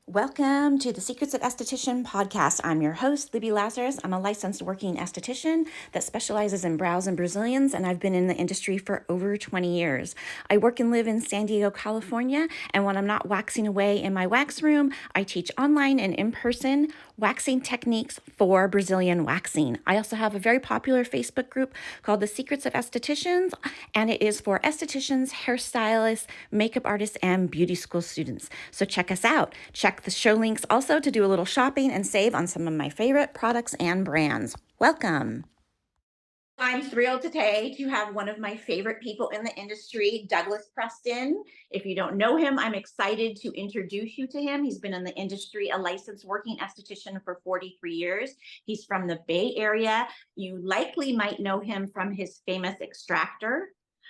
Welcome to the Secrets of Esthetician podcast. I'm your host, Libby Lazarus. I'm a licensed working esthetician that specializes in brows and Brazilians, and I've been in the industry for over 20 years. I work and live in San Diego, California, and when I'm not waxing away in my wax room, I teach online and in person waxing techniques for Brazilian waxing. I also have a very popular Facebook group called the Secrets of Estheticians, and it is for estheticians, hairstylists, makeup artists, and beauty school students. So check us out. Check the show links also to do a little shopping and save on some of my favorite products and brands. Welcome. I'm thrilled today to have one of my favorite people in the industry, Douglas Preston. If you don't know him, I'm excited to introduce you to him. He's been in the industry, a licensed working esthetician for 43 years. He's from the Bay Area. You likely might know him from his famous extractor,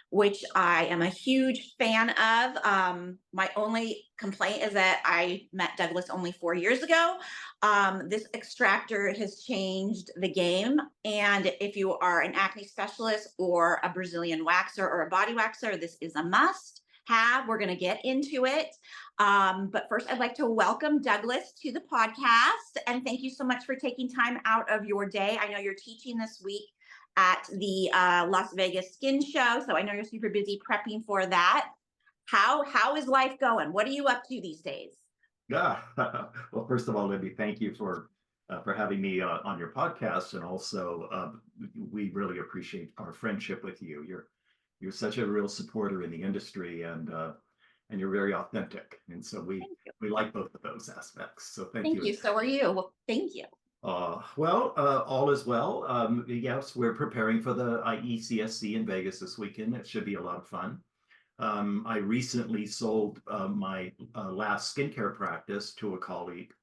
which I am a huge fan of. My only complaint is that I met Douglas only 4 years ago. This extractor has changed the game. And if you are an acne specialist or a Brazilian waxer or a body waxer, this is a must have. We're going to get into it. But first, I'd like to welcome Douglas to the podcast. And thank you so much for taking time out of your day. I know you're teaching this week at the Las Vegas Skin Show. So I know you're super busy prepping for that. How is life going? What are you up to these days? Yeah. Well, first of all, Libby, thank you for having me on your podcast, and also we really appreciate our friendship with you. You're such a real supporter in the industry, and you're very authentic, and so Thank you. we like both of those aspects. So thank Thank you. you. So are you. Well, thank you. All is well. Yes, we're preparing for the IECSC in Vegas this weekend. It should be a lot of fun. I recently sold my last skincare practice to a colleague.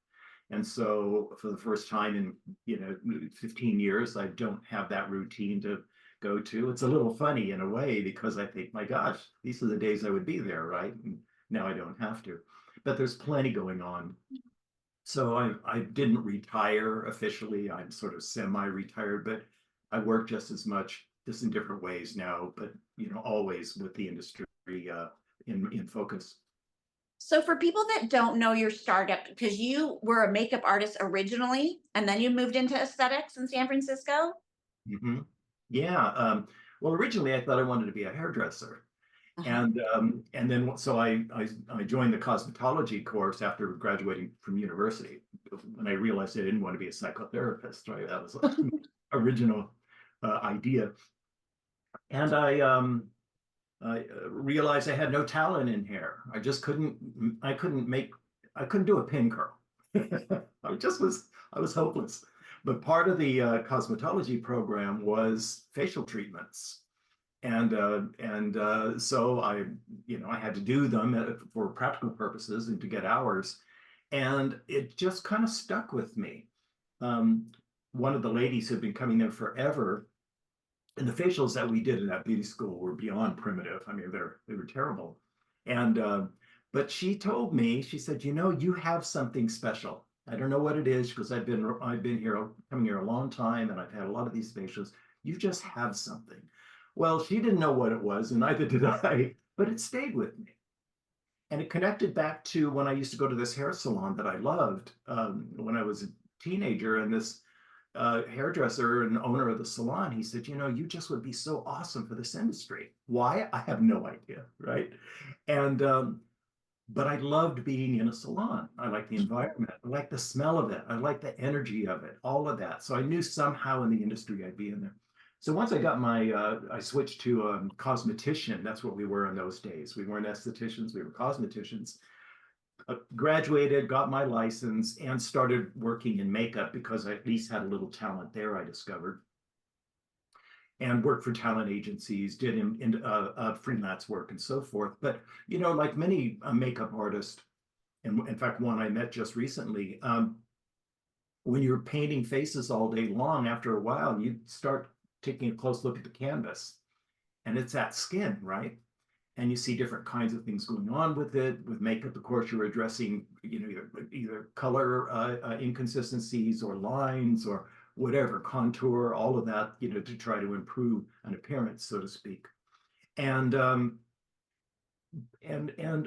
And so for the first time in, 15 years, I don't have that routine to go to. It's a little funny in a way because I think, my gosh, these are the days I would be there, right? And now I don't have to. But there's plenty going on. So I didn't retire officially. I'm sort of semi-retired, but I work just as much, just in different ways now, but always with the industry in focus. So for people that don't know your startup, because you were a makeup artist originally, and then you moved into aesthetics in San Francisco. Hmm. Yeah. Well, originally I thought I wanted to be a hairdresser, Uh-huh. and then so I joined the cosmetology course after graduating from university, and I realized I didn't want to be a psychotherapist. Right, that was the original idea, and I realized I had no talent in hair. I couldn't do a pin curl. I was hopeless. But part of the cosmetology program was facial treatments. And so I had to do them for practical purposes and to get hours. And it just kind of stuck with me. Um, One of the ladies who'd been coming in forever, and the facials that we did in that beauty school were beyond primitive. I mean, they were terrible. And but she told me, she said, you have something special. I don't know what it is because I've been here coming here a long time, and I've had a lot of these facials. You just have something. Well, she didn't know what it was, and neither did I, but it stayed with me. And it connected back to when I used to go to this hair salon that I loved when I was a teenager, and this hairdresser and owner of the salon, he said, you just would be so awesome for this industry. Why? I have no idea, right? And but I loved being in a salon. I like the environment. I like the smell of it. I like the energy of it, all of that. So I knew somehow in the industry I'd be in there. So once I switched to cosmetician. That's what we were in those days. We weren't estheticians, we were cosmeticians. Graduated, got my license, and started working in makeup because I at least had a little talent there, I discovered, and worked for talent agencies, did freelance work and so forth. But, like many makeup artists, and in fact, one I met just recently, when you're painting faces all day long, after a while, you start taking a close look at the canvas, and it's that skin, right? And you see different kinds of things going on with it. With makeup, of course, you're addressing either color inconsistencies or lines or whatever, contour, all of that, to try to improve an appearance, so to speak. And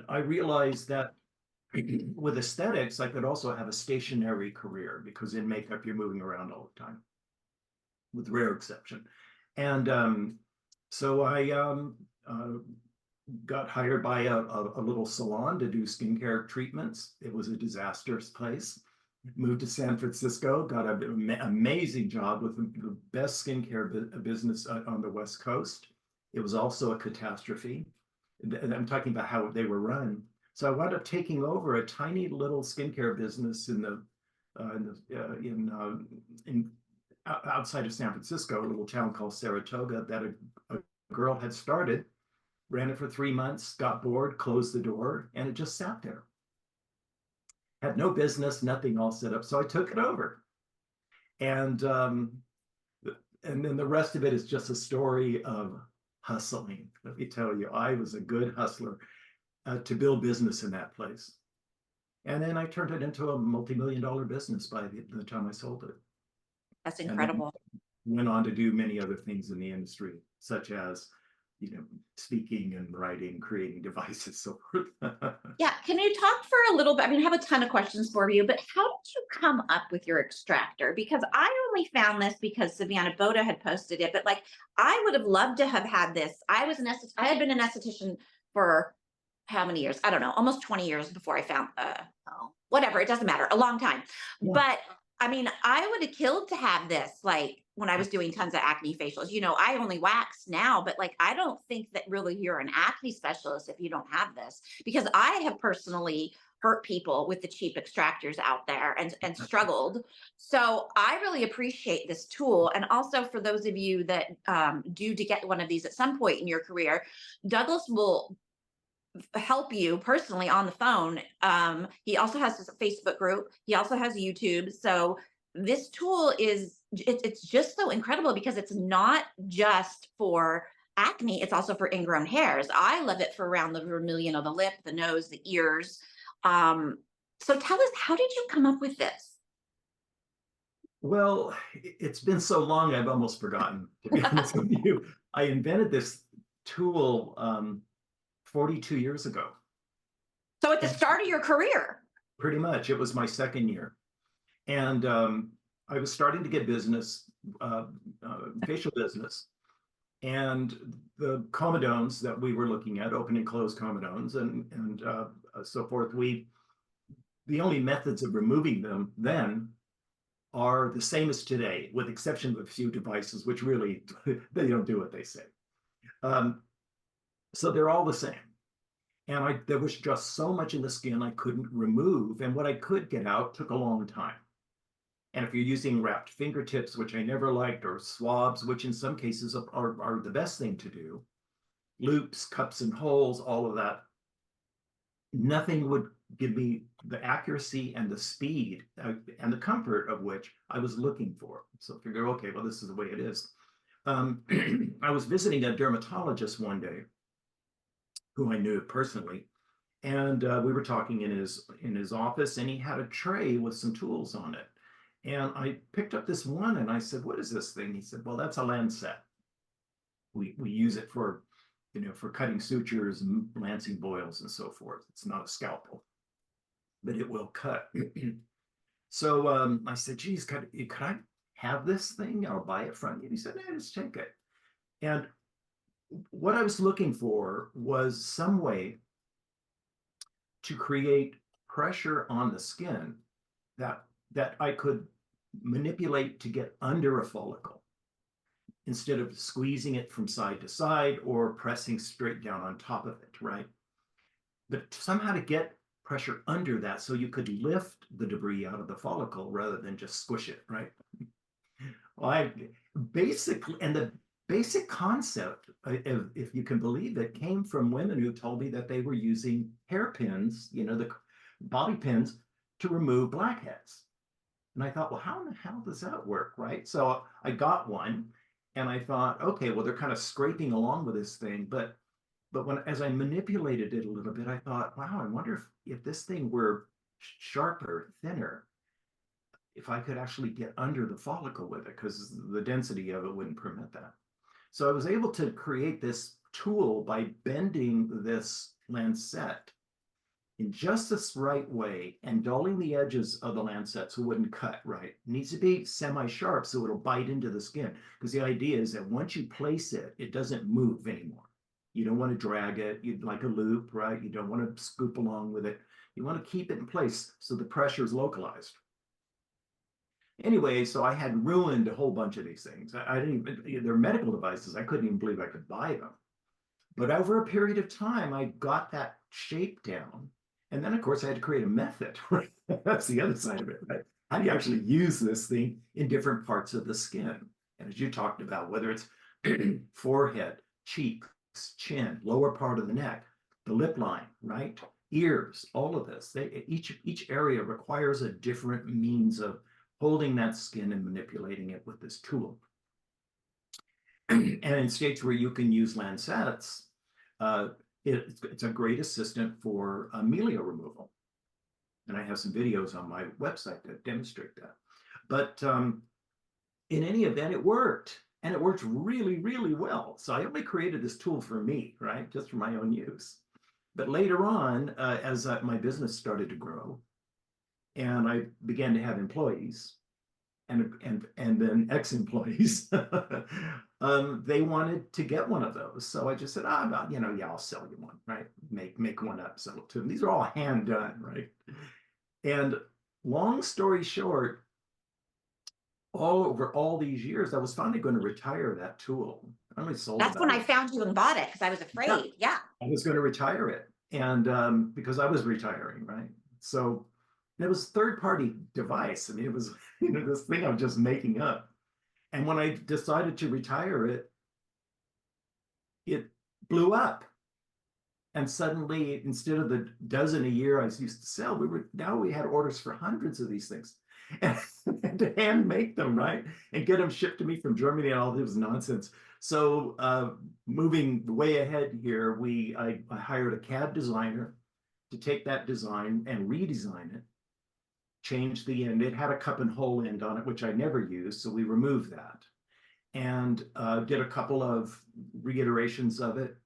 I realized that with aesthetics, I could also have a stationary career because in makeup, you're moving around all the time, with rare exception. And so I got hired by a little salon to do skincare treatments. It was a disastrous place. Moved to San Francisco, got an amazing job with the best skincare business on the West Coast. It was also a catastrophe. And I'm talking about how they were run. So I wound up taking over a tiny little skincare business in outside of San Francisco, a little town called Saratoga that a girl had started, ran it for 3 months, got bored, closed the door, and it just sat there. Had no business, nothing all set up. So I took it over. And then the rest of it is just a story of hustling. Let me tell you, I was a good hustler to build business in that place. And then I turned it into a multi-million-dollar business by the time I sold it. That's And then incredible. went on to do many other things in the industry, such as, speaking and writing, creating devices, so forth. Yeah. Can you talk for a little bit? I mean, I have a ton of questions for you, but how did you come up with your extractor? Because I only found this because Savannah Boda had posted it, but like I would have loved to have had this. I had been an esthetician for how many years? I don't know, almost 20 years before I found whatever, it doesn't matter, a long time. Yeah. But I mean, I would have killed to have this like when I was doing tons of acne facials. I only wax now, but like I don't think that really you're an acne specialist if you don't have this, because I have personally hurt people with the cheap extractors out there and struggled. So I really appreciate this tool. And also for those of you that do to get one of these at some point in your career, Douglas will help you personally on the phone. He also has this Facebook group. He also has YouTube. So this tool it's just so incredible because it's not just for acne. It's also for ingrown hairs. I love it for around the vermilion of the lip, the nose, the ears. So tell us, how did you come up with this? Well, it's been so long, I've almost forgotten, to be honest with you. I invented this tool 42 years ago. So at the And start of your career. pretty much, it was my second year. And I was starting to get business, facial business. And the comedones that we were looking at, open and closed comedones and so forth, the only methods of removing them then are the same as today, with exception of a few devices, which really, they don't do what they say. So they're all the same. And there was just so much in the skin I couldn't remove. And what I could get out took a long time. And if you're using wrapped fingertips, which I never liked, or swabs, which in some cases are the best thing to do, loops, cups and holes, all of that, nothing would give me the accuracy and the speed and the comfort of which I was looking for. So I figure, okay, well, this is the way it is. I was visiting a dermatologist one day who I knew personally, and we were talking in his office, and he had a tray with some tools on it. And I picked up this one and I said, what is this thing? He said, well, that's a lancet. We use it for, for cutting sutures and lancing boils and so forth. It's not a scalpel, but it will cut. So I said, geez, could I have this thing? I'll buy it from you. He said, no, just take it. And what I was looking for was some way to create pressure on the skin that I could manipulate to get under a follicle instead of squeezing it from side to side or pressing straight down on top of it, right? But somehow to get pressure under that so you could lift the debris out of the follicle rather than just squish it, right? Well, the basic concept, if you can believe it, came from women who told me that they were using hairpins, the bobby pins, to remove blackheads. And I thought, well, how in the hell does that work, right? So I got one, and I thought, okay, well, they're kind of scraping along with this thing, but as I manipulated it a little bit, I thought, wow, I wonder if this thing were sharper, thinner, if I could actually get under the follicle with it, because the density of it wouldn't permit that. So I was able to create this tool by bending this lancet, in just this right way and dulling the edges of the lancet so it wouldn't cut right. It needs to be semi-sharp so it'll bite into the skin. Because the idea is that once you place it, it doesn't move anymore. You don't want to drag it, you'd like a loop, right? You don't want to scoop along with it. You want to keep it in place so the pressure is localized. Anyway, so I had ruined a whole bunch of these things. I didn't even, they're medical devices. I couldn't even believe I could buy them. But over a period of time, I got that shape down. And then, of course, I had to create a method. Right? That's the other side of it, right? How do you actually use this thing in different parts of the skin? And as you talked about, whether it's forehead, cheeks, chin, lower part of the neck, the lip line, right? Ears, all of this. Each area requires a different means of holding that skin and manipulating it with this tool. And in states where you can use lancets, it's a great assistant for amelia removal. And I have some videos on my website that demonstrate that. But in any event, it worked. And it worked really, really well. So I only created this tool for me, right? Just for my own use. But later on, as my business started to grow, and I began to have employees, and then ex-employees, they wanted to get one of those. So I just said, yeah, I'll sell you one, right? Make one up, sell it to them. These are all hand done, right? And long story short, all over all these years, I was finally going to retire that tool. I only sold That's about when I found you and bought it because I was afraid. Yeah. I was going to retire it, and because I was retiring, right? So it was third-party device. I mean, it was this thing I'm just making up. And when I decided to retire it, it blew up. And suddenly, instead of the dozen a year I used to sell, we had orders for hundreds of these things. And to hand make them, right? And get them shipped to me from Germany and all this nonsense. So moving way ahead here, I hired a CAD designer to take that design and redesign it, change the end. It had a cup and hole end on it, which I never used, so we removed that. And did a couple of reiterations of it.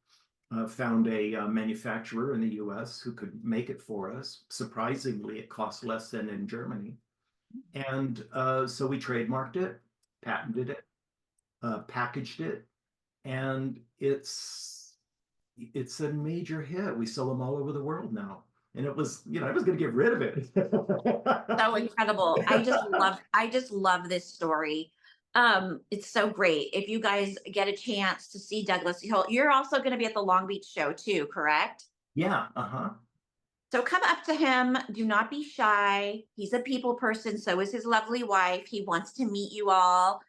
Found a manufacturer in the US who could make it for us. Surprisingly, it cost less than in Germany. And so we trademarked it, patented it, packaged it, and it's a major hit. We sell them all over the world now. And it was, I was going to get rid of it. So incredible. I just love this story. It's so great. If you guys get a chance to see Douglas, you're also going to be at the Long Beach show too, correct? Yeah, uh-huh. So come up to him. Do not be shy. He's a people person. So is his lovely wife. He wants to meet you all.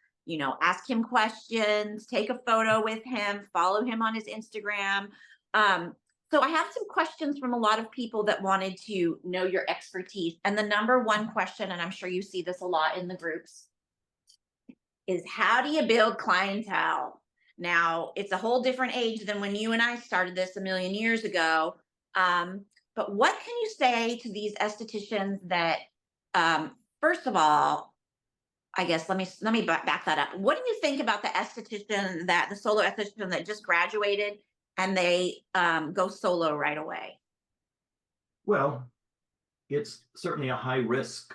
Ask him questions, take a photo with him, follow him on his Instagram. So I have some questions from a lot of people that wanted to know your expertise. And the number one question, and I'm sure you see this a lot in the groups, is how do you build clientele? Now, it's a whole different age than when you and I started this a million years ago. But what can you say to these estheticians that, first of all, I guess let me back that up. What do you think about the solo esthetician that just graduated and they go solo right away? Well, it's certainly a high risk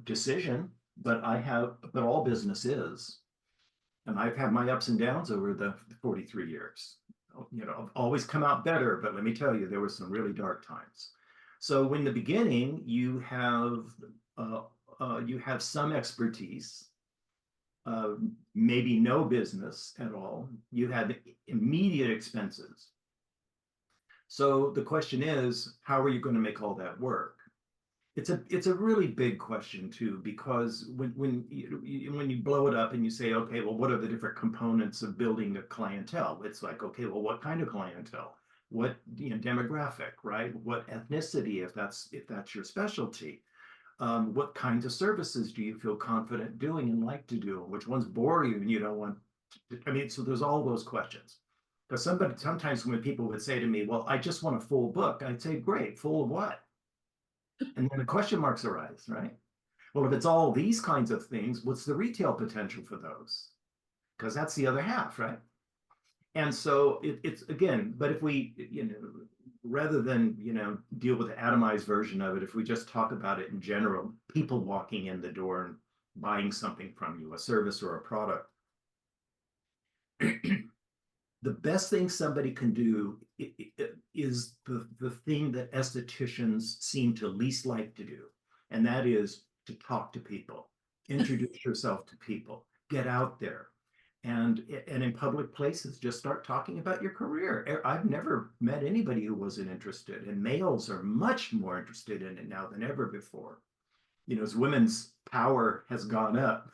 decision, but all business is. And I've had my ups and downs over the 43 years. I've always come out better, but let me tell you, there were some really dark times. So in the beginning, you have some expertise, maybe no business at all. You had immediate expenses. So the question is, how are you going to make all that work? It's a really big question too, because when you blow it up and you say, okay, well, what are the different components of building a clientele? It's like, okay, well, what kind of clientele? What demographic, right? What ethnicity, if that's your specialty? What kinds of services do you feel confident doing and like to do? Which ones bore you and you don't want to, so there's all those questions. Because sometimes when people would say to me, well, I just want a full book, I'd say, great, full of what? And then the question marks arise, right? Well, if it's all these kinds of things, what's the retail potential for those? Because that's the other half, right? And so it's again, but if we, rather than, deal with the atomized version of it, if we just talk about it in general, people walking in the door and buying something from you, a service or a product, the best thing somebody can do is the thing that estheticians seem to least like to do, and that is to talk to people, introduce yourself to people, get out there. And in public places, just start talking about your career. I've never met anybody who wasn't interested, and males are much more interested in it now than ever before. As women's power has gone up,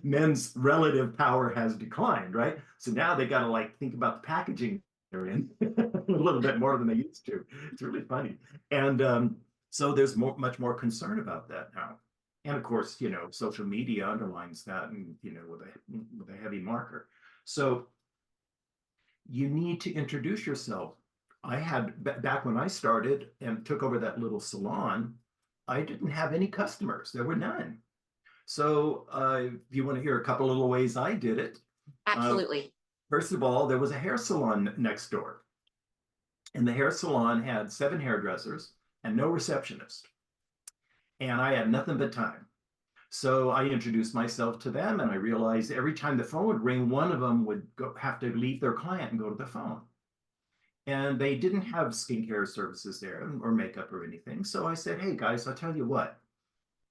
men's relative power has declined, right? So now they got to like think about the packaging they're in a little bit more than they used to. It's really funny. And so there's much more concern about that now. And of course, social media underlines that, and with a heavy marker. So you need to introduce yourself. I had back when I started and took over that little salon, I didn't have any customers. There were none. So if you want to hear a couple of little ways I did it, uh, Absolutely. first of all, there was a hair salon next door, and the hair salon had 7 hairdressers and no receptionist, and I had nothing but time. So I introduced myself to them, and I realized every time the phone would ring, one of them would have to leave their client and go to the phone. And they didn't have skincare services there or makeup or anything. So I said, hey guys, I'll tell you what,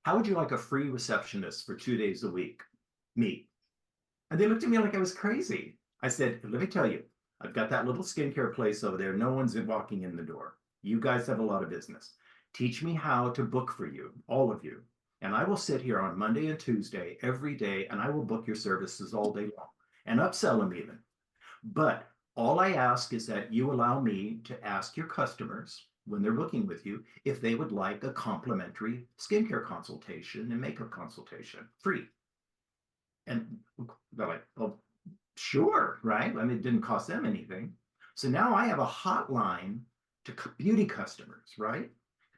how would you like a free receptionist for 2 days a week? Me. And they looked at me like I was crazy. I said, let me tell you, I've got that little skincare place over there. No one's walking in the door. You guys have a lot of business. Teach me how to book for you, all of you. And I will sit here on Monday and Tuesday every day, and I will book your services all day long and upsell them even. But all I ask is that you allow me to ask your customers when they're booking with you if they would like a complimentary skincare consultation and makeup consultation free. And they're like, well, sure, right? I mean, it didn't cost them anything. So now I have a hotline to beauty customers, right?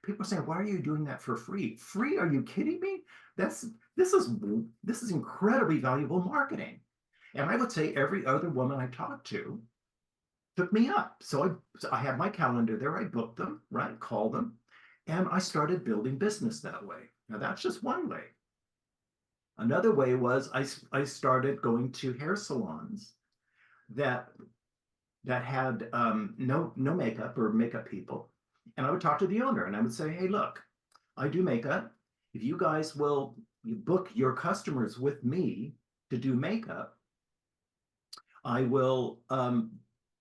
People are saying, why are you doing that for free? Free? Are you kidding me? That's this is incredibly valuable marketing. And I would say every other woman I talked to took me up. So I had my calendar there. I booked them, right? Called them, and I started building business that way. Now that's just one way. Another way was I started going to hair salons that had no makeup or makeup people, and I would talk to the owner and I would say, hey, look, I do makeup. If you guys will you book your customers with me to do makeup, I will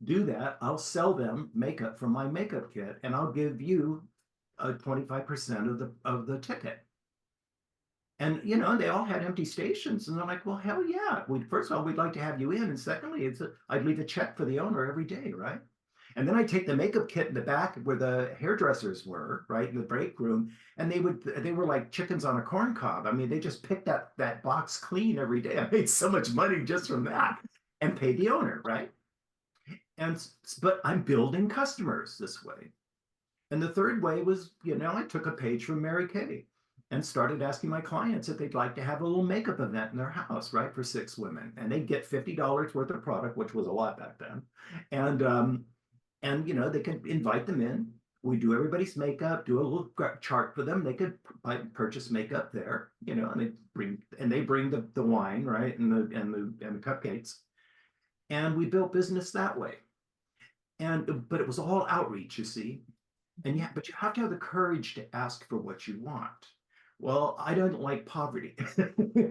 do that. I'll sell them makeup from my makeup kit, and I'll give you 25% of the ticket. And they all had empty stations, and they're like, "Well, hell yeah! First of all, we'd like to have you in, and secondly, I'd leave a check for the owner every day, right?" And then I take the makeup kit in the back where the hairdressers were, right in the break room, and they were like chickens on a corn cob. I mean, they just picked that box clean every day. I made so much money just from that, and paid the owner, right? But I'm building customers this way. And the third way was, I took a page from Mary Kay and started asking my clients if they'd like to have a little makeup event in their house, right, for 6 women. And they'd get $50 worth of product, which was a lot back then. And they could invite them in. We do everybody's makeup, do a little chart for them. They could purchase makeup there, and they bring the wine, right, and the cupcakes. And we built business that way. But it was all outreach, you see. But you have to have the courage to ask for what you want. Well, I don't like poverty.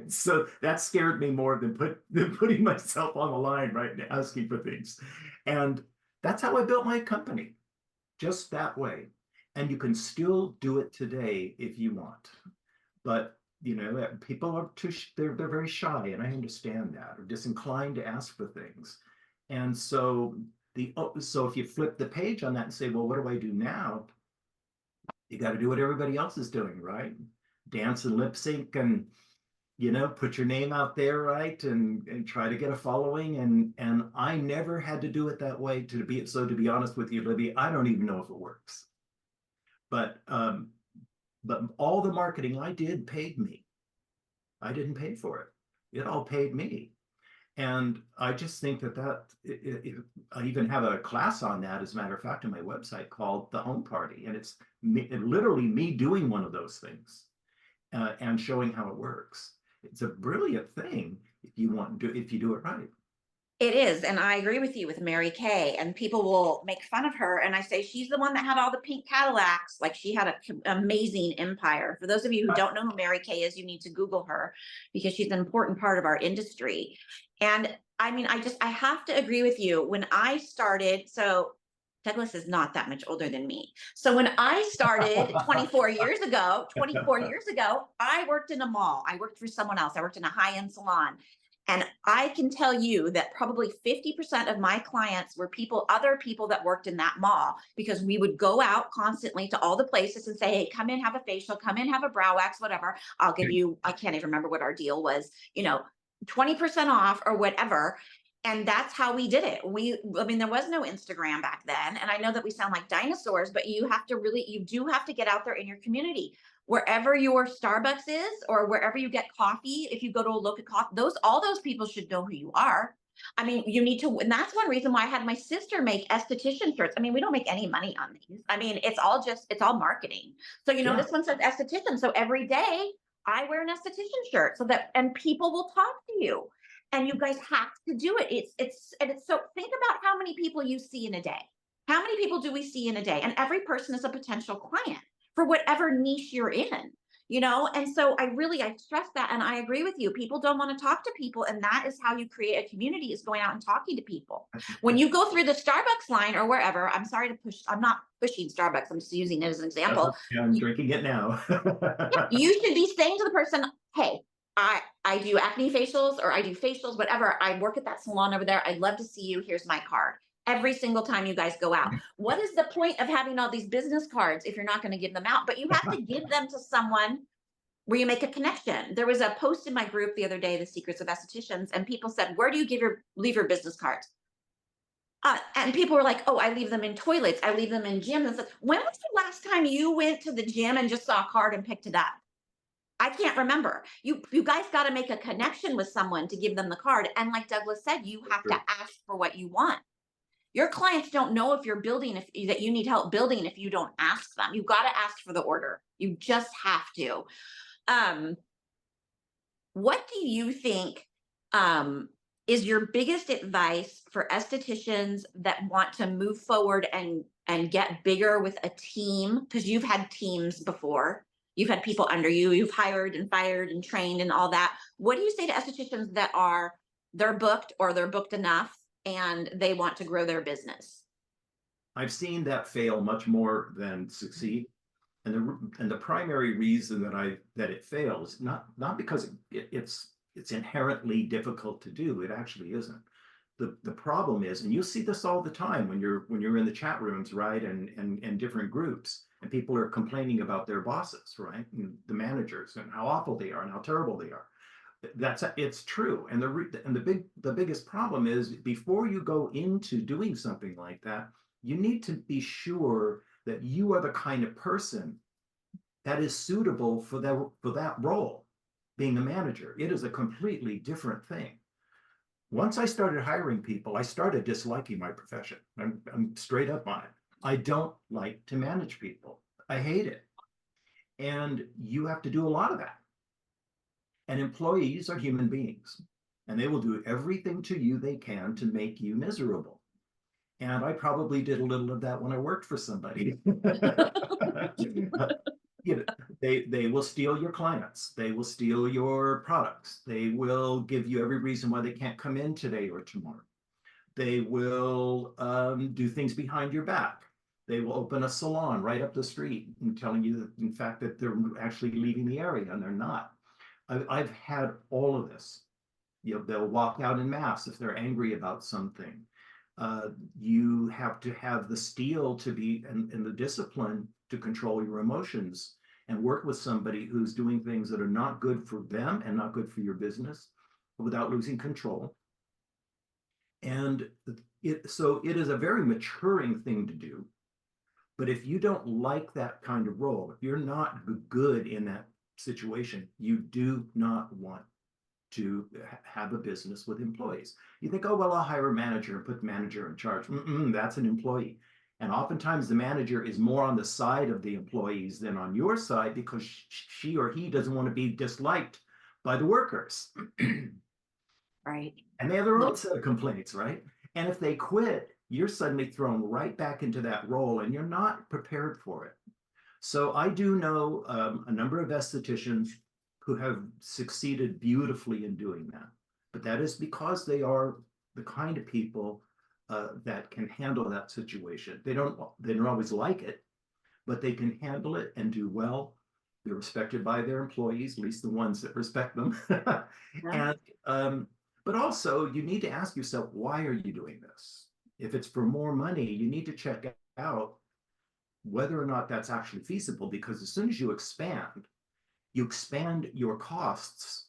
So that scared me more than putting myself on the line, right, and asking for things. And that's how I built my company, just that way. And you can still do it today if you want. But people are they're very shy, and I understand that, or disinclined to ask for things. And so if you flip the page on that and say, well, what do I do now? You got to do what everybody else is doing, right? Dance and lip sync, and put your name out there, right? And try to get a following. And I never had to do it that way. To be honest with you, Libby, I don't even know if it works. But all the marketing I did paid me. I didn't pay for it. It all paid me. And I just think I even have a class on that, as a matter of fact, on my website called The Home Party. And it's literally me doing one of those things and showing how it works. It's a brilliant thing if you do it right. It is, and I agree with you with Mary Kay, and people will make fun of her, and I say she's the one that had all the pink Cadillacs. Like, she had an amazing empire. For those of you who don't know who Mary Kay is, you need to Google her because she's an important part of our industry. And I mean, I have to agree with you. When I started, so Douglas is not that much older than me. So when I started 24 years ago, I worked in a mall. I worked for someone else. I worked in a high-end salon. And I can tell you that probably 50% of my clients were other people that worked in that mall, because we would go out constantly to all the places and say, hey, come in, have a facial, come in, have a brow wax, whatever. I'll give you, I can't even remember what our deal was, 20% off or whatever. And that's how we did it. I mean, there was no Instagram back then. And I know that we sound like dinosaurs, but you do have to get out there in your community. Wherever your Starbucks is, or wherever you get coffee, if you go to a local coffee, all those people should know who you are. I mean, you need to, and that's one reason why I had my sister make esthetician shirts. I mean, we don't make any money on these. I mean, it's all marketing. So, Yeah. this one says esthetician. So every day I wear an esthetician shirt and people will talk to you. And you guys have to do it. It's so, think about how many people you see in a day. How many people do we see in a day? And every person is a potential client for whatever niche you're in, And so I stress that. And I agree with you. People don't want to talk to people. And that is how you create a community, is going out and talking to people. When you go through the Starbucks line or wherever, I'm not pushing Starbucks. I'm just using it as an example. Yeah, I'm drinking it now. You should be saying to the person, hey, I do acne facials, or I do facials, whatever. I work at that salon over there. I'd love to see you. Here's my card. Every single time you guys go out. What is the point of having all these business cards if you're not going to give them out? But you have to give them to someone where you make a connection. There was a post in my group the other day, The Secrets of Estheticians, and people said, where do you leave your business cards? And people were like, oh, I leave them in toilets. I leave them in gyms. And stuff. When was the last time you went to the gym and just saw a card and picked it up? I can't remember. You guys got to make a connection with someone to give them the card. And like Douglas said, you have to ask for what you want. Your clients don't know if you're building, that you need help building, if you don't ask them. You've got to ask for the order. You just have to. What do you think is your biggest advice for estheticians that want to move forward and get bigger with a team? Because you've had teams before. You've had people under you. You've hired and fired and trained and all that. What do you say to estheticians that they're booked, or they're booked enough and they want to grow their business? I've seen that fail much more than succeed. And the primary reason that it fails, not because it's inherently difficult to do. It actually isn't. The problem is, and you see this all the time when you're in the chat rooms, right, and different groups, and people are complaining about their bosses, right, and the managers, and how awful they are and how terrible they are. It's true. And the biggest problem is, before you go into doing something like that, you need to be sure that you are the kind of person that is suitable for that role. Being a manager, it is a completely different thing. Once I started hiring people, I started disliking my profession. I'm straight up on it. I don't like to manage people. I hate it. And you have to do a lot of that. And employees are human beings, and they will do everything to you they can to make you miserable. And I probably did a little of that when I worked for somebody. They will steal your clients. They will steal your products. They will give you every reason why they can't come in today or tomorrow. They will do things behind your back. They will open a salon right up the street and telling you that, in fact, that they're actually leaving the area, and they're not. I've had all of this. They'll walk out in mass if they're angry about something. You have to have the steel to be and the discipline to control your emotions and work with somebody who's doing things that are not good for them and not good for your business, without losing control. And so it is a very maturing thing to do. But if you don't like that kind of role, if you're not good in that situation, you do not want to have a business with employees. You think, oh, well, I'll hire a manager and put the manager in charge. That's an employee. And oftentimes the manager is more on the side of the employees than on your side because she or he doesn't want to be disliked by the workers. Right. And they have their own set of complaints, right? And if they quit, you're suddenly thrown right back into that role and you're not prepared for it. So I do know a number of estheticians who have succeeded beautifully in doing that. But that is because they are the kind of people that can handle that situation. They don't always like it, but they can handle it and do well. They're respected by their employees, at least the ones that respect them. Yeah. And but also you need to ask yourself, why are you doing this? If it's for more money, you need to check out whether or not that's actually feasible, because as soon as you expand your costs,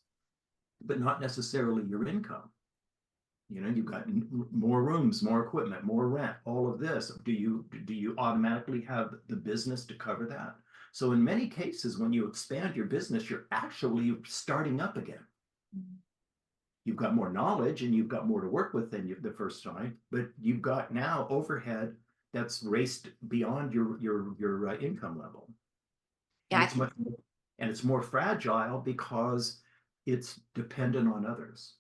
but not necessarily your income. You know, you've got more rooms, more equipment, more rent, all of this. Do you automatically have the business to cover that? So in many cases, when you expand your business, you're actually starting up again. You've got more knowledge and you've got more to work with than the first time, but you've got now overhead that's raced beyond your income level. And Yeah, I it's think more fragile because it's dependent on others.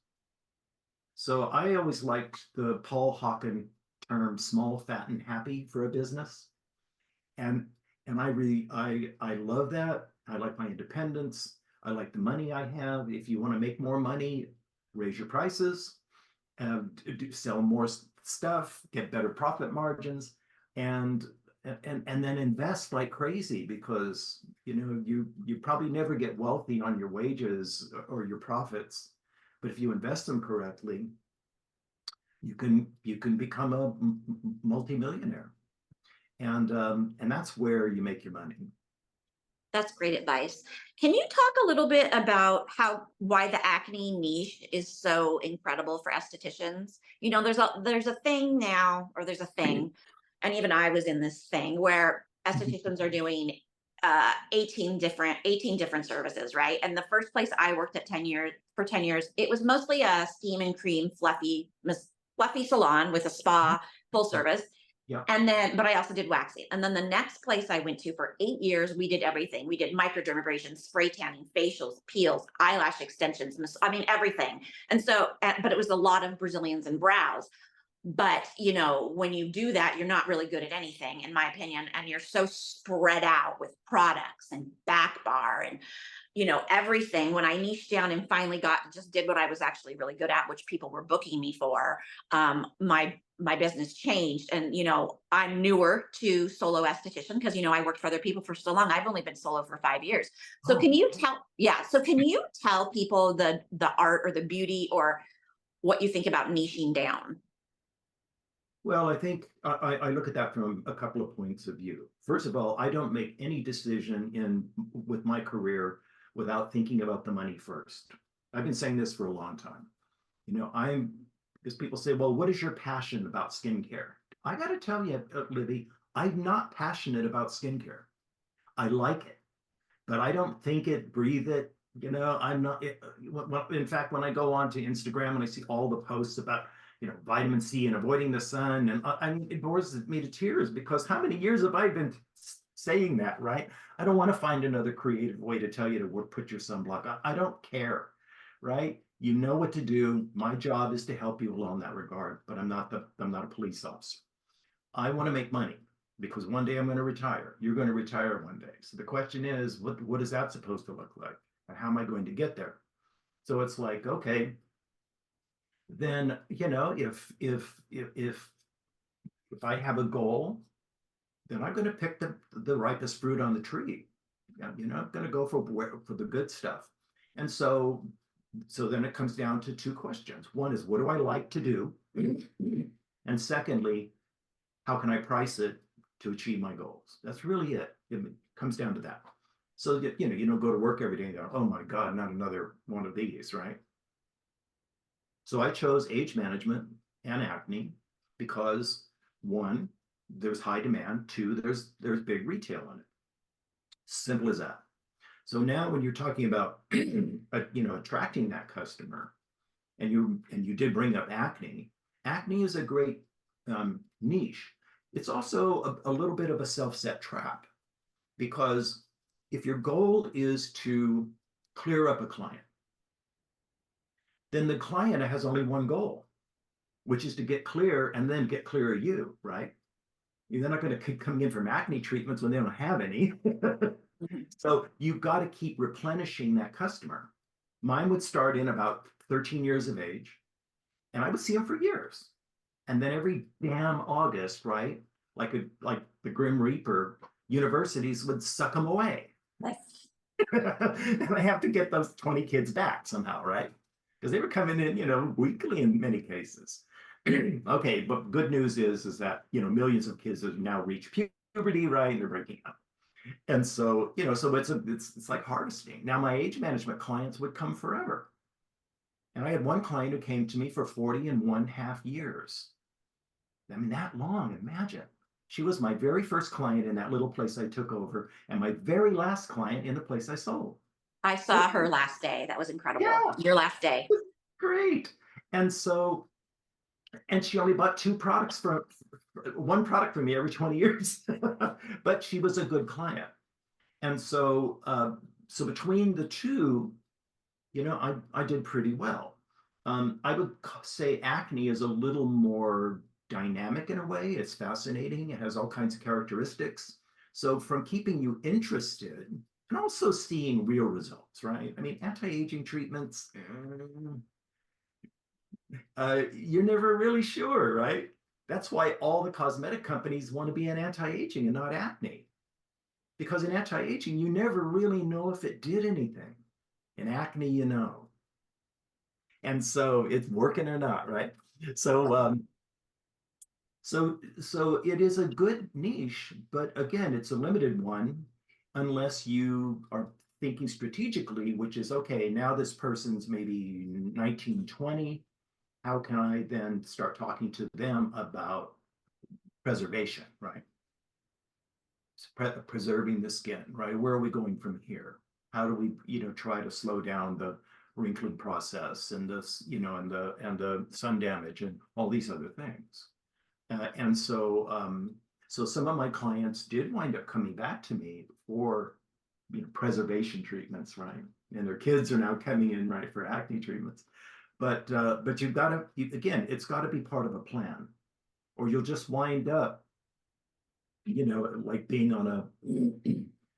So I always liked the Paul Hawken term small, fat, and happy for a business. And I love that. I like my independence. I like the money I have. If you want to make more money, raise your prices, sell more stuff, get better profit margins, and then invest like crazy, because you probably never get wealthy on your wages or your profits, but if you invest them correctly, you can become a multimillionaire, and that's where you make your money. that's great advice. Can you talk a little bit about why the acne niche is so incredible for estheticians? There's a thing now, or there's a thing, and even I was in this thing where estheticians are doing 18 different services, right? And the first place I worked at 10 years, it was mostly a steam and cream fluffy salon with a spa full service. Yeah. And then, but I also did waxing. And then the next place I went to for 8 years, we did everything. We did microdermabrasion, spray tanning, facials, peels, eyelash extensions, everything. And so, but it was a lot of Brazilians and brows. But, when you do that, you're not really good at anything, in my opinion. And you're so spread out with products and back bar and, everything. When I niched down and finally just did what I was actually really good at, which people were booking me for, my business changed. And, I'm newer to solo esthetician because, I worked for other people for so long. I've only been solo for 5 years. So Oh. can you tell people the art or the beauty or what you think about niching down? Well, I think I look at that from a couple of points of view. First of all, I don't make any decision with my career without thinking about the money first. I've been saying this for a long time. Because people say, well, what is your passion about skincare? I got to tell you, Libby, I'm not passionate about skincare. I like it, but I don't think it, breathe it. I'm not. In fact, when I go on to Instagram and I see all the posts about vitamin C and avoiding the sun, and it bores me to tears, because how many years have I been saying that, right? I don't want to find another creative way to tell you to put your sunblock. I don't care, right? You know what to do. My job is to help you along that regard, but I'm not a police officer. I want to make money, because one day I'm going to retire. You're going to retire one day. So the question is, what is that supposed to look like? And how am I going to get there? So it's like, okay, then, if I have a goal, then I'm going to pick the ripest fruit on the tree. I'm going to go for the good stuff. And so then it comes down to two questions. One is, what do I like to do? And secondly, how can I price it to achieve my goals? That's really it. It comes down to that. So that, you don't go to work every day and go, oh my God, not another one of these, right? So I chose age management and acne because, one, there's high demand. Two, there's big retail in it. Simple as that. So now when you're talking about, attracting that customer, and you did bring up acne. Acne is a great niche. It's also a little bit of a self-set trap, because if your goal is to clear up a client, then the client has only one goal, which is to get clear and then get clear of you, right? They're not going to keep coming in from acne treatments when they don't have any. Mhm. So you've got to keep replenishing that customer. Mine would start in about 13 years of age, and I would see them for years. And then every damn August, right? Like the Grim Reaper, universities would suck them away. Yes. And I have to get those 20 kids back somehow, right? Because they were coming in, weekly in many cases. Okay, but good news is that millions of kids have now reached puberty, right? And they're breaking up. And so, so it's like harvesting. Now my age management clients would come forever. And I had one client who came to me for 40.5 years. I mean, that long, imagine. She was my very first client in that little place I took over, and my very last client in the place I sold. I So, saw her last day. That was incredible. yeah, Your last day. great. And so, and she only bought one product from me every 20 years, but she was a good client. And so, so between the two, I did pretty well. I would say acne is a little more dynamic in a way. It's fascinating. It has all kinds of characteristics. So from keeping you interested and also seeing real results, right? I mean, anti-aging treatments, you're never really sure, right? That's why all the cosmetic companies want to be in anti-aging and not acne. Because in anti-aging, you never really know if it did anything. In acne, you know. And so it's working or not, right? So so it is a good niche, but again, it's a limited one unless you are thinking strategically, which is okay, now this person's maybe 19, 20. How can I then start talking to them about preservation, right? Preserving the skin, right? Where are we going from here? How do we, try to slow down the wrinkling process and this, and the sun damage and all these other things. And so some of my clients did wind up coming back to me for, preservation treatments, right? And their kids are now coming in, right, for acne treatments. But you've got to, again, it's got to be part of a plan, or you'll just wind up, like being on a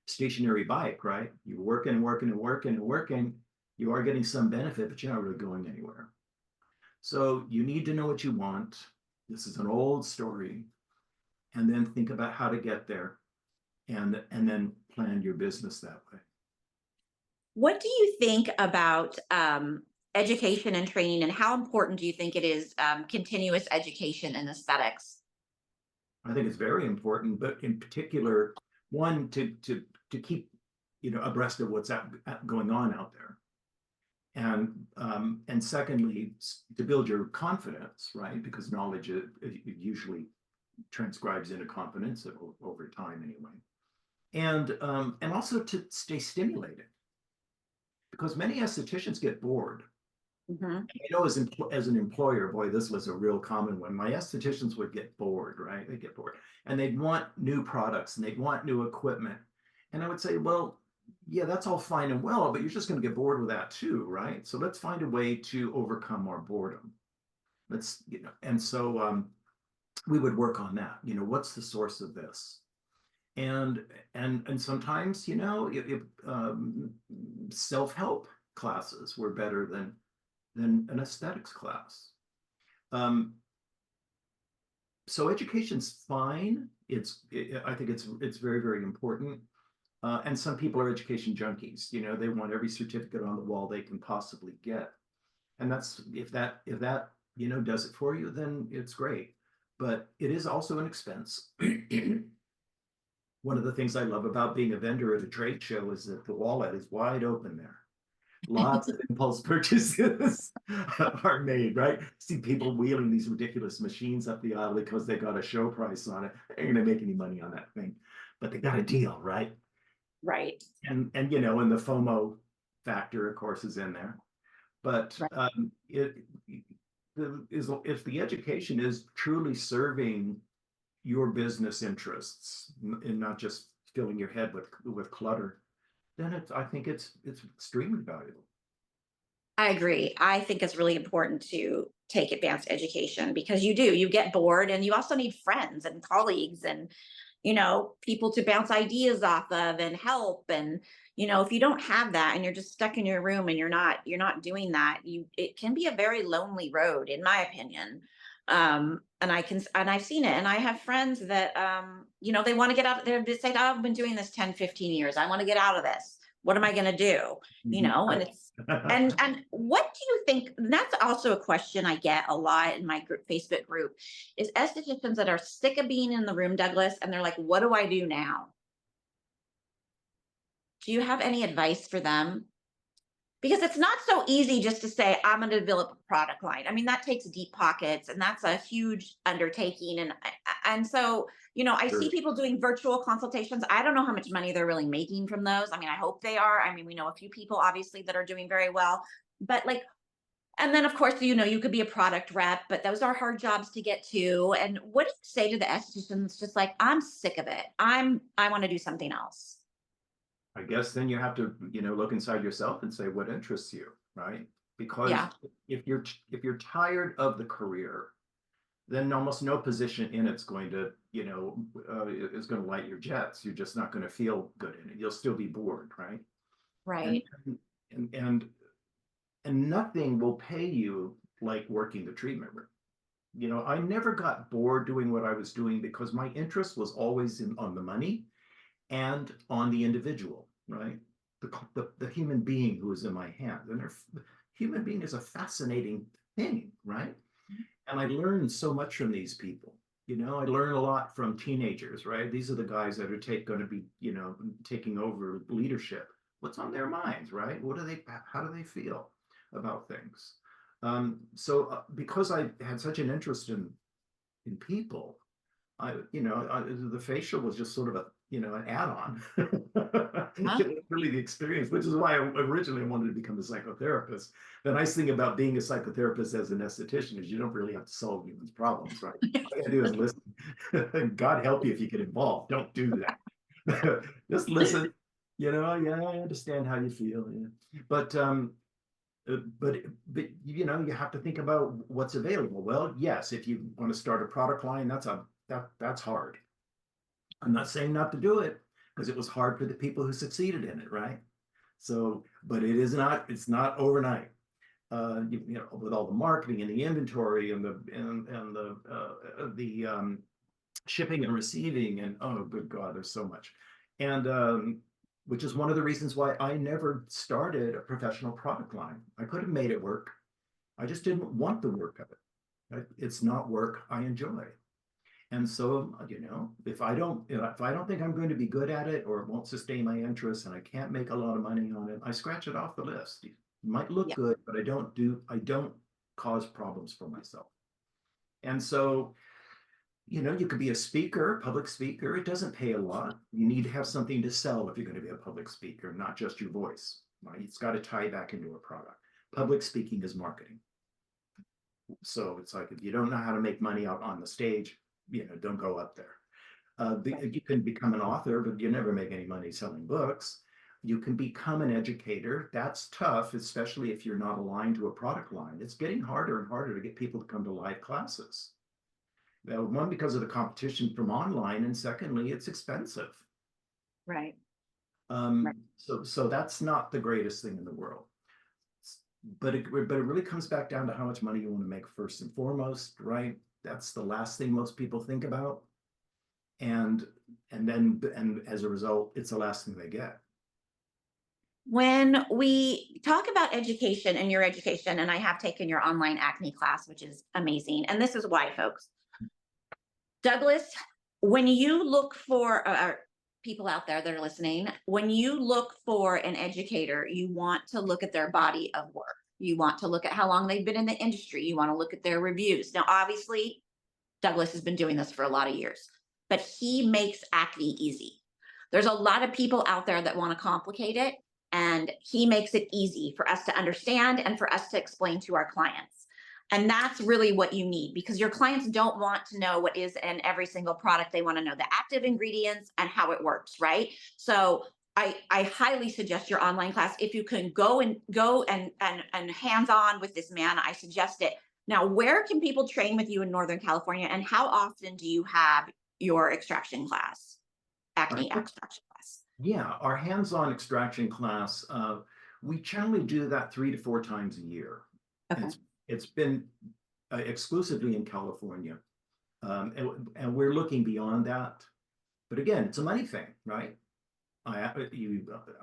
stationary bike, right? You're working and working and working and working. You are getting some benefit, but you're not really going anywhere. So you need to know what you want. This is an old story. And then think about how to get there, and then plan your business that way. What do you think about education and training, and how important do you think it is continuous education in aesthetics? I think it's very important, but in particular, one to keep abreast of what's going on out there, and secondly, to build your confidence, right? Because knowledge it usually transcribes into confidence over time anyway, and also to stay stimulated, because many estheticians get bored. Mhm. I know as an employer, boy, this was a real common one. My estheticians would get bored, right? They get bored, and they'd want new products and they'd want new equipment. And I would say, well, yeah, that's all fine and well, but you're just going to get bored with that too, right? So let's find a way to overcome our boredom. And so we would work on that. What's the source of this? And sometimes, self-help classes were better than an aesthetics class. Um, so education's fine. I think it's very, very important. And some people are education junkies. They want every certificate on the wall they can possibly get. And that's if that does it for you, then it's great. But it is also an expense. One of the things I love about being a vendor at a trade show is that the wallet is wide open there. Lots of impulse purchases are made, right? See people wheeling these ridiculous machines up the aisle because they got a show price on it. They ain't gonna make any money on that thing, but they got a deal, right? Right. And and the FOMO factor, of course, is in there. But Right. if the education is truly serving your business interests and not just filling your head with clutter, then I think it's extremely valuable. I agree. I think it's really important to take advanced education because you get bored and you also need friends and colleagues and, people to bounce ideas off of and help. And, if you don't have that and you're just stuck in your room and you're not doing that, it can be a very lonely road, in my opinion. And I've seen it. And I have friends that, they want to get out. They say, "Oh, I've been doing this 10, 15 years. I want to get out of this. What am I going to do?" And it's, and what do you think? And that's also a question I get a lot in my Facebook group is estheticians that are sick of being in the room, Douglas, and they're like, "What do I do now?" Do you have any advice for them? Because it's not so easy just to say, "I'm going to develop a product line." I mean, that takes deep pockets and that's a huge undertaking. And so, I see Sure. people doing virtual consultations. I don't know how much money they're really making from those. I mean, I hope they are. I mean, we know a few people obviously that are doing very well, but like, and then of course, you could be a product rep, but those are hard jobs to get to. And what do you say to the estheticians just like, "I'm sick of it. I want to do something else." I guess then you have to, look inside yourself and say what interests you, right? Because Yeah. if you're tired of the career, then almost no position in it's going to, is going to light your jets. You're just not going to feel good in it. You'll still be bored, right? And Right. and and and nothing will pay you like working the treatment room. I never got bored doing what I was doing because my interest was always on the money and on the individual, right? The human being who is in my hands. And the human being is a fascinating thing, right? And I learned so much from these people. I learn a lot from teenagers, right? These are the guys that are going to be, taking over leadership. What's on their minds, right? How do they feel about things? So because I had such an interest in people, the facial was just sort of an add-on. Huh? It was really the experience, which is why I originally wanted to become a psychotherapist. The nice thing about being a psychotherapist as an esthetician is you don't really have to solve humans' problems, right? All you gotta do is listen. God help you if you get involved. Don't do that. Just listen. Yeah, I understand how you feel. Yeah. But you have to think about what's available. Well, yes, if you want to start a product line, that's hard. I'm not saying not to do it because it was hard for the people who succeeded in it, right? So, but it's not overnight. With all the marketing and the inventory and the shipping and receiving, and oh good God, there's so much. And which is one of the reasons why I never started a professional product line. I could have made it work. I just didn't want the work of it. Right? It's not work I enjoy. And so, if I don't think I'm going to be good at it or it won't sustain my interest and I can't make a lot of money on it, I scratch it off the list. It might look Yeah. good, but I don't cause problems for myself. And so, you could be a speaker, public speaker. It doesn't pay a lot. You need to have something to sell if you're going to be a public speaker, not just your voice, right? It's got to tie back into a product. Public speaking is marketing. So it's like if you don't know how to make money out on the stage, don't go up there. Right. You can become an author, but you never make any money selling books. You can become an educator. That's tough, especially if you're not aligned to a product line. It's getting harder and harder to get people to come to live classes. One, because of the competition from online, and secondly, it's expensive. Right. Right. So that's not the greatest thing in the world. But it really comes back down to how much money you want to make first and foremost, right? That's the last thing most people think about, and and as a result, it's the last thing they get. When we talk about education and your education, and I have taken your online acne class, which is amazing. And this is why, folks. Douglas, when you look for people out there that are listening, when you look for an educator, you want to look at their body of work. You want to look at how long they've been in the industry. You want to look at their reviews. Now, obviously, Douglas has been doing this for a lot of years, but he makes acne easy. There's a lot of people out there that want to complicate it, and he makes it easy for us to understand and for us to explain to our clients. And that's really what you need, because your clients don't want to know what is in every single product. They want to know the active ingredients and how it works, right? So I highly suggest your online class. If you can go and hands on with this man, I suggest it. Now, where can people train with you in Northern California, and how often do you have your extraction class, Our, acne extraction class? yeah, our hands-on extraction class, we generally do that 3 to 4 times a year. Okay. It's been exclusively in California, and we're looking beyond that. But again, it's a money thing, right? I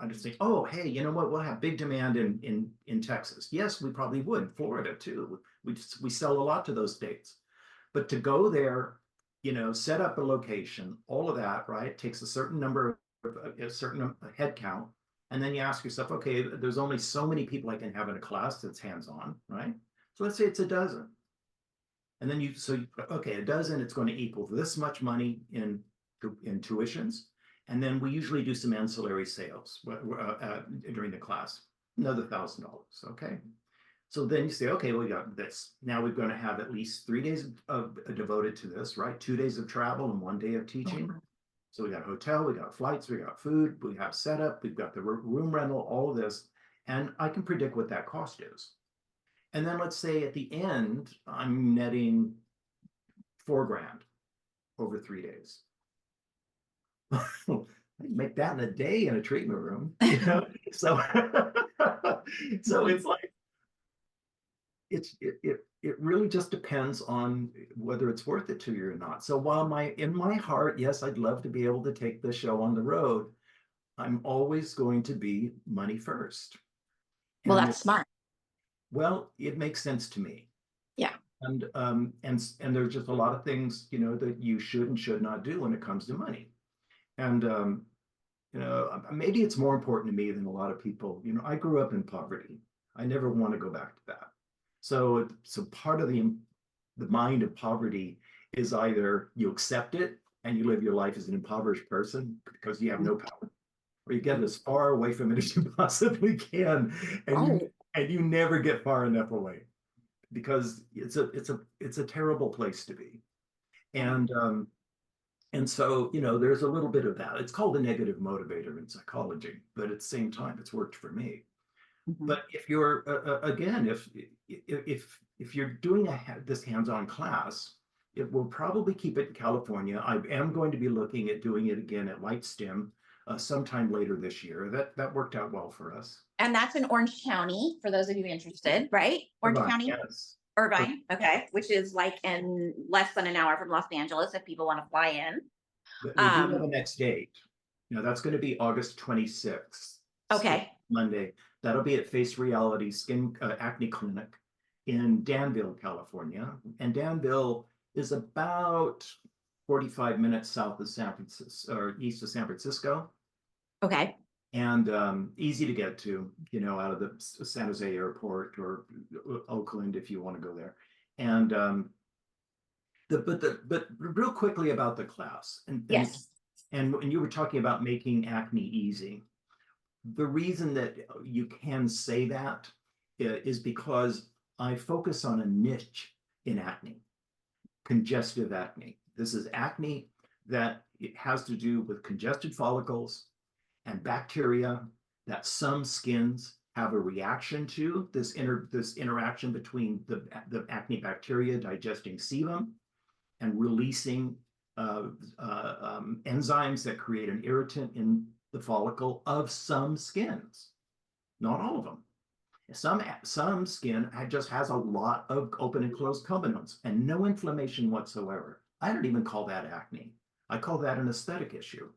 just think, oh, hey, you know what? We'll have big demand in Texas. Yes, we probably would. Florida too. We sell a lot to those states. But to go there, set up a location, all of that, right? Takes a certain number of a certain head count. And then you ask yourself, okay, there's only so many people I can have in a class that's hands-on, right? So let's say it's a dozen. And then okay, a dozen, it's going to equal this much money in tuitions. And then we usually do some ancillary sales during the class, another $1,000. Okay. So then you say, okay, we got this. Now we're going to have at least 3 days devoted to this, right? 2 days of travel and 1 day of teaching. So we got hotel, we got flights, we got food, we have setup, we've got the room rental, all of this. And I can predict what that cost is. And then let's say at the end, I'm netting $4,000 over 3 days. I make that in a day in a treatment room, So, so it's like it really just depends on whether it's worth it to you or not. So while in my heart, yes, I'd love to be able to take the show on the road, I'm always going to be money first. Well, And that's smart. well, it makes sense to me. Yeah. And there's just a lot of things, that you should and should not do when it comes to money. And maybe it's more important to me than a lot of people. I grew up in poverty. I never want to go back to that. So part of the mind of poverty is either you accept it and you live your life as an impoverished person because you have no power, or you get as far away from it as you possibly can, and you never get far enough away, because it's a terrible place to be. And so, there's a little bit of that. It's called a negative motivator in psychology, but at the same time, it's worked for me. But if you're again, if you're doing this hands-on class, it will probably keep it in California. I am going to be looking at doing it again at LightStim sometime later this year. That worked out well for us. And that's in Orange County, for those of you interested, right? Orange Irvine, County? yes. Irvine, okay, which is like in less than an hour from Los Angeles if people want to fly in. We do have a next date. That's going to be August 26th. Okay. Monday. That'll be at Face Reality Skin Acne Clinic in Danville, California. And Danville is about 45 minutes south of San Francisco, or east of San Francisco. Okay. And easy to get to, out of the San Jose airport, or Oakland if you want to go there. And but real quickly about the class, Yes. And you were talking about making acne easy. The reason that you can say that is because I focus on a niche in acne, congestive acne. This is acne that it has to do with congested follicles and bacteria that some skins have a reaction to. This interaction between the acne bacteria digesting sebum and releasing enzymes that create an irritant in the follicle of some skins, not all of them. Some skin just has a lot of open and closed comedones and no inflammation whatsoever. I don't even call that acne. I call that an aesthetic issue.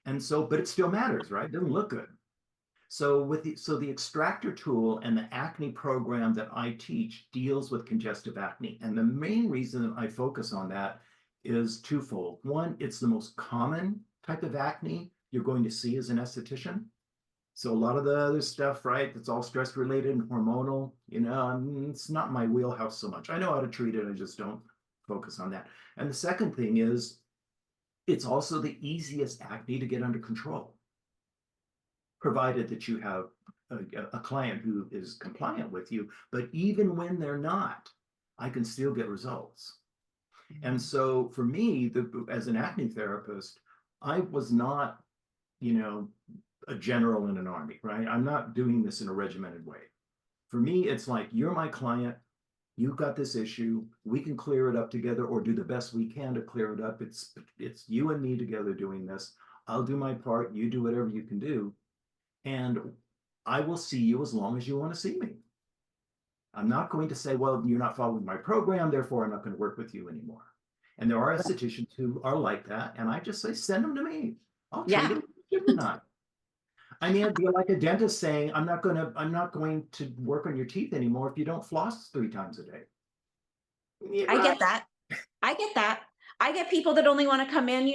And so, but it still matters, right? It doesn't look good. So the extractor tool and the acne program that I teach deals with congestive acne. And the main reason I focus on that is twofold. One, it's the most common type of acne you're going to see as an esthetician. So a lot of the other stuff, right, that's all stress related and hormonal, it's not my wheelhouse so much. I know how to treat it, I just don't focus on that. And the second thing is It's also the easiest acne to get under control, provided that you have a client who is compliant with you. But even when they're not, I can still get results. And so for me, as an acne therapist, I was not, you know, a general in an army, right? I'm not doing this in a regimented way. For me, it's like, you're my client. You've got this issue. We can clear it up together or do the best we can to clear it up. It's you and me together doing this. I'll do my part. You do whatever you can do. And I will see you as long as you want to see me. I'm not going to say, well, you're not following my program, therefore I'm not going to work with you anymore. And there are estheticians who are like that. And I just say, send them to me. I'll treat Yeah. them. If not. I mean, it'd be like a dentist saying, I'm not going to work on your teeth anymore if you don't floss 3 times a day. Yeah, I right. get that. I get that. I get people that only want to come in,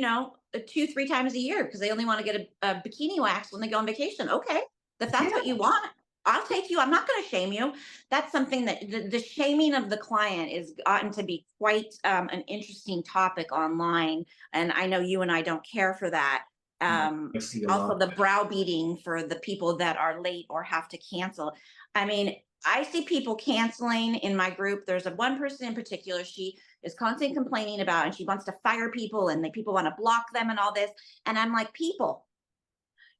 2, 3 times a year because they only want to get a bikini wax when they go on vacation. Okay. If that's Yeah. what you want, I'll take you. I'm not going to shame you. That's something that the shaming of the client is gotten to be quite an interesting topic online. And I know you and I don't care for that. No, I see a lot Also, of the that. browbeating for the people that are late or have to cancel. I mean, I see people canceling in my group. There's a one person in particular. She is constantly complaining about, and she wants to fire people, and the people want to block them and all this. And I'm like, people,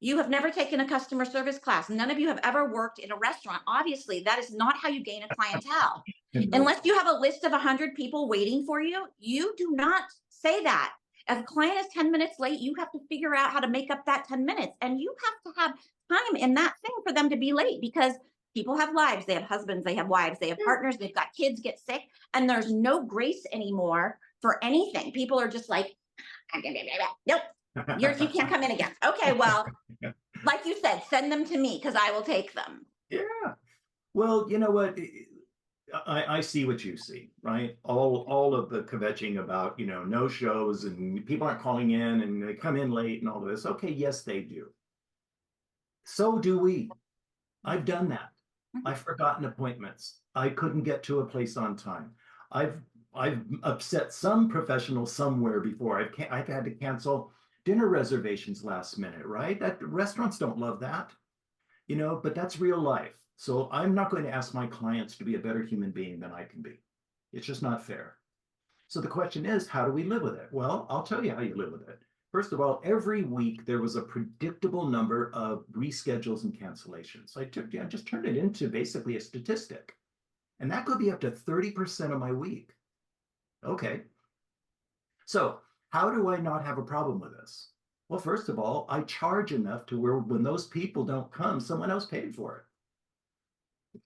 you have never taken a customer service class. None of you have ever worked in a restaurant. Obviously, that is not how you gain a clientele. You know, Unless you have a list of 100 people waiting for you, you do not say that. If a client is 10 minutes late, you have to figure out how to make up that 10 minutes. And you have to have time in that thing for them to be late because people have lives. They have husbands, they have wives, they have partners, they've got kids get sick, and there's no grace anymore for anything. People are just like, nope, you can't come in again. Okay, well, like you said, send them to me because I will take them. yeah. Well, you know what? I see what you see, right? All of the kvetching about, no shows and people aren't calling in and they come in late and all of this. Okay, yes, they do. So do we. I've done that. Mhm. I've forgotten appointments. I couldn't get to a place on time. I've I've upset some professional somewhere before. I've had to cancel dinner reservations last minute, right? That restaurants don't love that, but that's real life. So I'm not going to ask my clients to be a better human being than I can be. It's just not fair. So the question is, how do we live with it? Well, I'll tell you how you live with it. First of all, every week there was a predictable number of reschedules and cancellations. I just turned it into basically a statistic. And that could be up to 30% of my week. Okay. So how do I not have a problem with this? Well, first of all, I charge enough to where when those people don't come, someone else paid for it.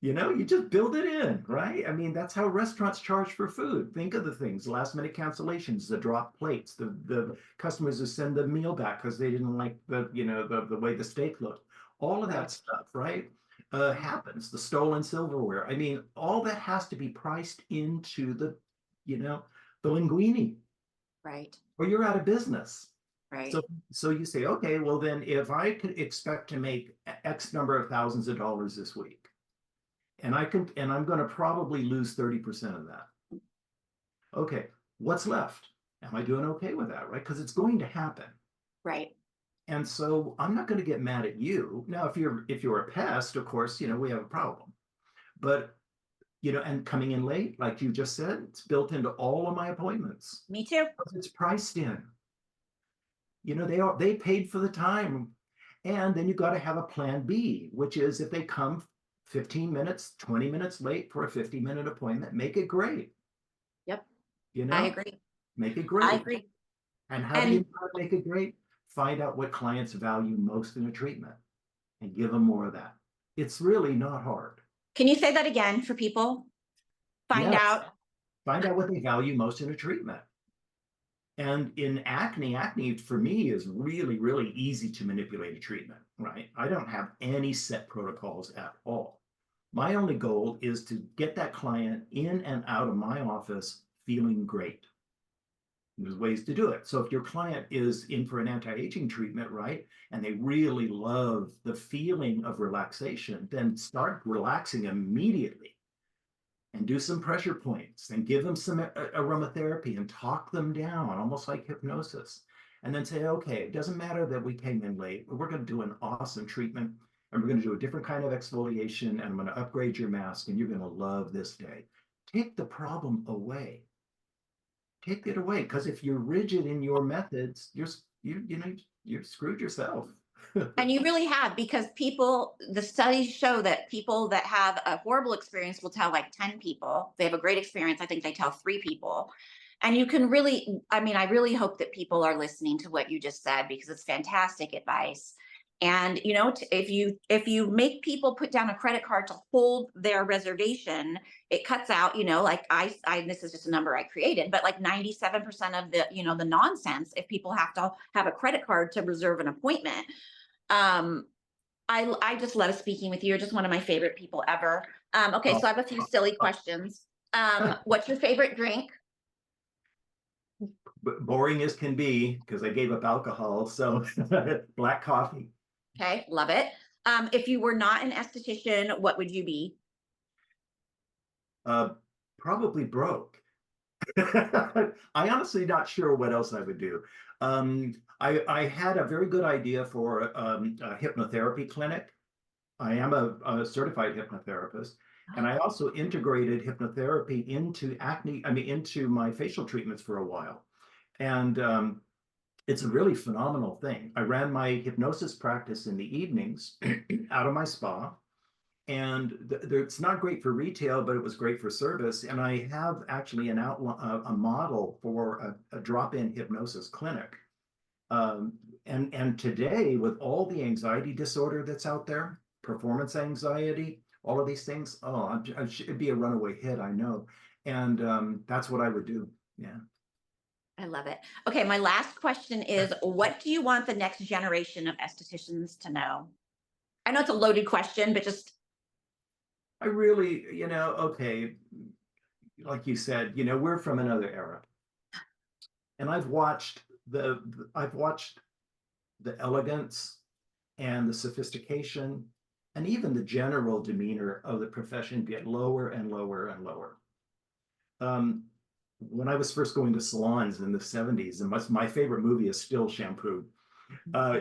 You just build it in, right? I mean, that's how restaurants charge for food. Think of the things, last minute cancellations, the drop plates, the customers who send the meal back because they didn't like the way the steak looked. All of that Right. stuff, right? Happens. The stolen silverware. I mean, all that has to be priced into you know, the linguine, Right. or you're out of business. Right. So, so you say, okay, well then, if I could expect to make X number of thousands of dollars this week, and I'm going to probably lose 30% of that. Okay, what's left? Am I doing okay with that, right? Because it's going to happen. Right. And so I'm not going to get mad at you. Now, if you're a pest, of course, we have a problem. But and coming in late, like you just said, it's built into all of my appointments. Me too. It's priced in. They paid for the time. And then you got to have a plan B, which is if they come 15 minutes, 20 minutes late for a 50-minute appointment, make it great, Yep. you I know, agree. make it I great. agree. And how do you And know how to make it great? Find out what clients value most in a treatment and give them more of that. It's really not hard. can you say that again for people? Find Yes, out. find out what they value most in a treatment. And in acne for me is really, really easy to manipulate a treatment, right? I don't have any set protocols at all. My only goal is to get that client in and out of my office feeling great. There's ways to do it. So if your client is in for an anti-aging treatment, right, and they really love the feeling of relaxation, then start relaxing immediately and do some pressure points and give them some aromatherapy and talk them down, almost like hypnosis. and then say, okay, it doesn't matter that we came in late. We're going to do an awesome treatment, and we're going to do a different kind of exfoliation, and I'm going to upgrade your mask, and you're going to love this day. Take the problem away. Take it away, because if you're rigid in your methods, you've screwed yourself. And you really have, because the studies show that people that have a horrible experience will tell like 10 people. They have a great experience, I think they tell 3 people. And you can really, I mean, I really hope that people are listening to what you just said, because it's fantastic advice. And if you make people put down a credit card to hold their reservation, it cuts out, like I this is just a number I created, but like 97% of the nonsense if people have to have a credit card to reserve an appointment. um, I just love speaking with you. You're just one of my favorite people ever. Okay, Oh, so I have a few silly questions. What's your favorite drink? boring as can be, because I gave up alcohol. So black coffee. Okay, love it. If you were not an esthetician, what would you be? Uh, Probably broke. I honestly not sure what else I would do. I had a very good idea for a hypnotherapy clinic. I am a certified hypnotherapist, and I also integrated hypnotherapy into into my facial treatments for a while. And it's a really phenomenal thing. I ran my hypnosis practice in the evenings out of my spa, and it's not great for retail, but it was great for service. And I have actually a model for a drop-in hypnosis clinic. And today, with all the anxiety disorder that's out there, performance anxiety, all of these things, oh, it'd be a runaway hit, I know. And that's what I would do. Yeah. I love it. Okay, my last question is, what do you want the next generation of estheticians to know? I know it's a loaded question, but just I really, okay, like you said, we're from another era. And I've watched the elegance and the sophistication and even the general demeanor of the profession get lower and lower and lower. Um, when I was first going to salons in the 70s, and my favorite movie is still Shampoo. Uh,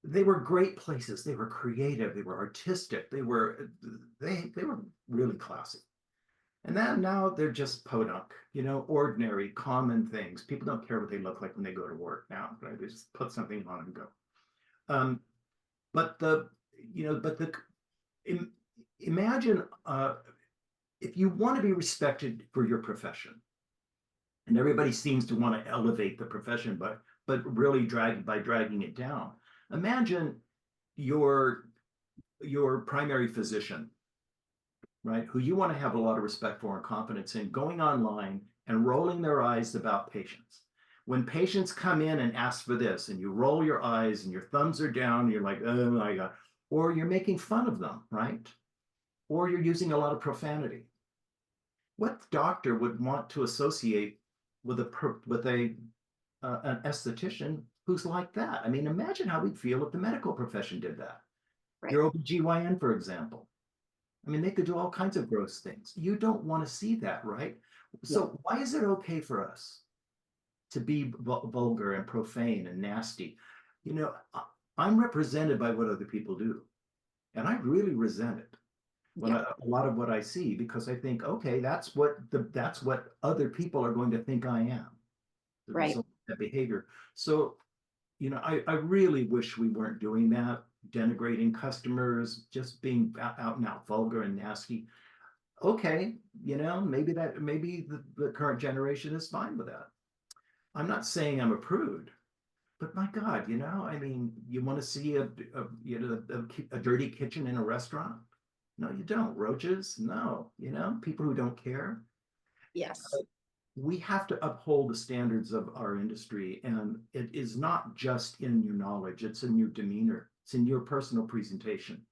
they were great places. They were creative. They were artistic. They were really classy. And then now they're just podunk, ordinary, common things. People don't care what they look like when they go to work now, right? They just put something on and go. Um, but the, but the, im, imagine if you want to be respected for your profession, and everybody seems to want to elevate the profession, but really dragging it down. Imagine your your primary physician, right, who you want to have a lot of respect for and confidence in, going online and rolling their eyes about patients. When patients come in and ask for this, and you roll your eyes and your thumbs are down, and you're like, oh my God, or you're making fun of them, right? Or you're using a lot of profanity. What doctor would want to associate with an esthetician who's like that? I mean, imagine how we'd feel if the medical profession did that. right. Your OBGYN, for example. I mean, they could do all kinds of gross things. You don't want to see that, right? Yeah. So why is it okay for us to be vulgar and profane and nasty? I'm represented by what other people do, and I really resent it when Yeah. a lot of what I see, because I think, okay, that's what other people are going to think I am, the Right. result of that behavior. So, I really wish we weren't doing that, denigrating customers, just being out and out vulgar and nasty. Okay, maybe the current generation is fine with that. I'm not saying I'm a prude, but my God, I mean, you want to see a dirty kitchen in a restaurant? No, you don't. Roaches? No, people who don't care. Yes. We have to uphold the standards of our industry, and it is not just in your knowledge, it's in your demeanor, it's in your personal presentation.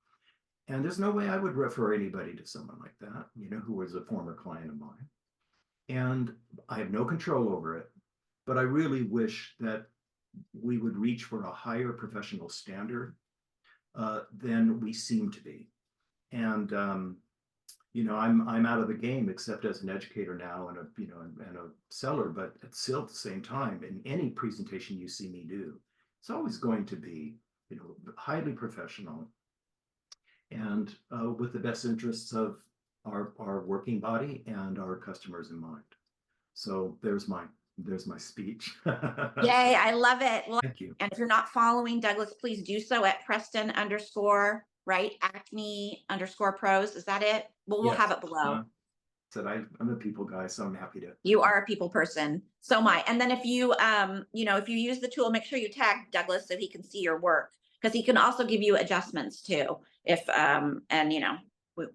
And there's no way I would refer anybody to someone like that, who was a former client of mine. And I have no control over it, but I really wish that we would reach for a higher professional standard than we seem to be. And I'm out of the game except as an educator now and a seller, but it's still at the same time, in any presentation you see me do, it's always going to be, highly professional and with the best interests of our working body and our customers in mind. So there's my speech. Yay, I love it. Well, Thank you. and if you're not following Douglas, please do so at Preston underscore, right? Acne underscore pros. Is that it? We'll Yes. have it below. Said I'm a people guy, so I'm happy to. You are a people person. So am I. And then if you, if you use the tool, make sure you tag Douglas so he can see your work, because he can also give you adjustments too. If,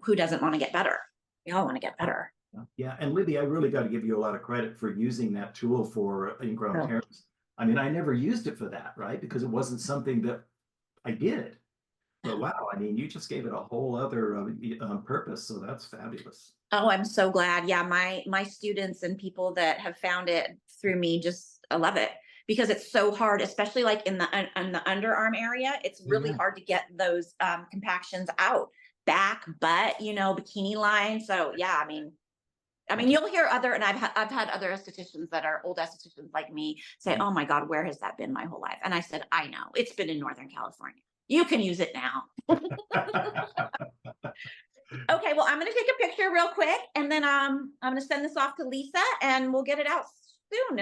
who doesn't want to get better? We all want to get better. Yeah, and Libby, I really got to give you a lot of credit for using that tool for ingrown hairs. I mean, I never used it for that, right? Because it wasn't something that I did. But wow, I mean, you just gave it a whole other purpose, so that's fabulous. Oh, I'm so glad. Yeah, my students and people that have found it through me just love it, because it's so hard, especially like in the underarm area. It's really hard to get those compactions out, back, butt, bikini line. So yeah, I mean, you'll hear and I've had other estheticians that are old estheticians like me say, "Oh my God, where has that been my whole life?" And I said, "I know, it's been in Northern California. You can use it now." Okay, well, I'm going to take a picture real quick, and then I'm going to send this off to Lisa, and we'll get it out soon. And